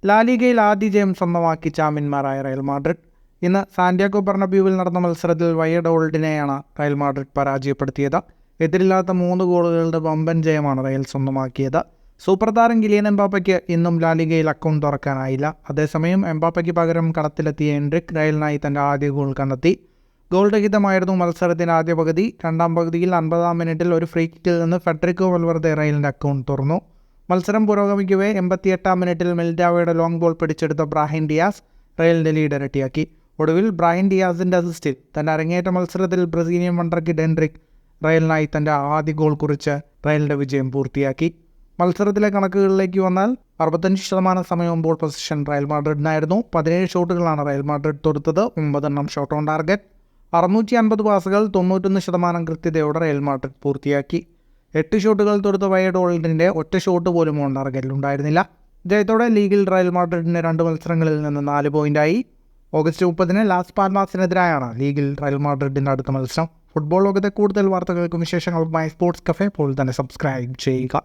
ലാലിഗയിൽ ആദ്യ ജയം സ്വന്തമാക്കി ചാമ്പ്യന്മാരായ റയൽ മാഡ്രിഡ്. ഇന്ന് സാന്റിയാഗോ ബെർണബ്യൂവിൽ നടന്ന മത്സരത്തിൽ വയ്യഡോൾഡിനെയാണ് റയൽ മാഡ്രിഡ് പരാജയപ്പെടുത്തിയത്. എതിരില്ലാത്ത 3 ഗോളുകളുടെ വമ്പൻ ജയമാണ് റയൽ സ്വന്തമാക്കിയത്. സൂപ്പർ താരം കിലിയൻ എംബാപ്പയ്ക്ക് ഇന്നും ലാലിഗയിൽ അക്കൗണ്ട് തുറക്കാനായില്ല. അതേസമയം എംബാപ്പയ്ക്ക് പകരം കളത്തിലെത്തിയ എൻട്രിക് റയലിനായി തൻ്റെ ആദ്യ ഗോൾ കണ്ടെത്തി. ഗോൾ രഹിതമായിരുന്നു മത്സരത്തിൻ്റെ ആദ്യ പകുതി. രണ്ടാം പകുതിയിൽ 50-ാം മിനിറ്റിൽ ഒരു ഫ്രീ കിക്കിൽ നിന്ന് ഫെഡറിക്കോ വൽവെർദെ റയലിൻ്റെ അക്കൗണ്ട് തുറന്നു. മത്സരം പുരോഗമിക്കവേ 88-ാം മിനിറ്റിൽ മിൽറ്റാവോയുടെ ലോങ് ബോൾ പിടിച്ചെടുത്ത ബ്രാഹിം ഡിയാസ് റയലിൻ്റെ ലീഡ് ഇരട്ടിയാക്കി. ഒടുവിൽ ബ്രാഹിം ഡിയാസിൻ്റെ അസിസ്റ്റിൽ തൻ്റെ അരങ്ങേറ്റ മത്സരത്തിൽ ബ്രസീലിയൻ വണ്ടർകിഡ് എൻട്രിക് റയലിനായി തൻ്റെ ആദ്യ ഗോൾ കുറിച്ച് റയലിൻ്റെ വിജയം പൂർത്തിയാക്കി. മത്സരത്തിലെ കണക്കുകളിലേക്ക് വന്നാൽ 65% സമയവും ബോൾ പൊസിഷൻ റയൽ മാഡ്രിഡിനായിരുന്നു. 17 ഷോട്ടുകളാണ് റയൽ മാഡ്രിഡ് തൊടുത്തത്. 9 എണ്ണം ഷോട്ട് ഓൺ ടാർഗറ്റ്. 650 പാസുകൾ 91% കൃത്യതയോടെ റയൽ മാഡ്രിഡ് പൂർത്തിയാക്കി. 8 ഷോട്ടുകൾ തൊടുത്ത വയ്യഡോൾഡിൻ്റെ ഒറ്റ ഷോട്ട് പോലും ഓൺ ടാർഗറ്റിലുണ്ടായിരുന്നില്ല. ജയത്തോടെ ലീഗിൽ റയൽ മാഡ്രിഡിന് 2 മത്സരങ്ങളിൽ നിന്ന് 4 പോയിൻ്റായി. ഓഗസ്റ്റ് 30-ന് ലാസ് പാൽമാസിനെതിരായാണ് ലീഗിൽ റയൽ മാഡ്രിഡിൻ്റെ അടുത്ത മത്സരം. ഫുട്ബോൾ ലോകത്തെ കൂടുതൽ വാർത്തകൾക്കും വിശേഷങ്ങൾക്കുമായി സ്പോർട്സ് കഫേ ഇപ്പോൾ തന്നെ സബ്സ്ക്രൈബ് ചെയ്യുക.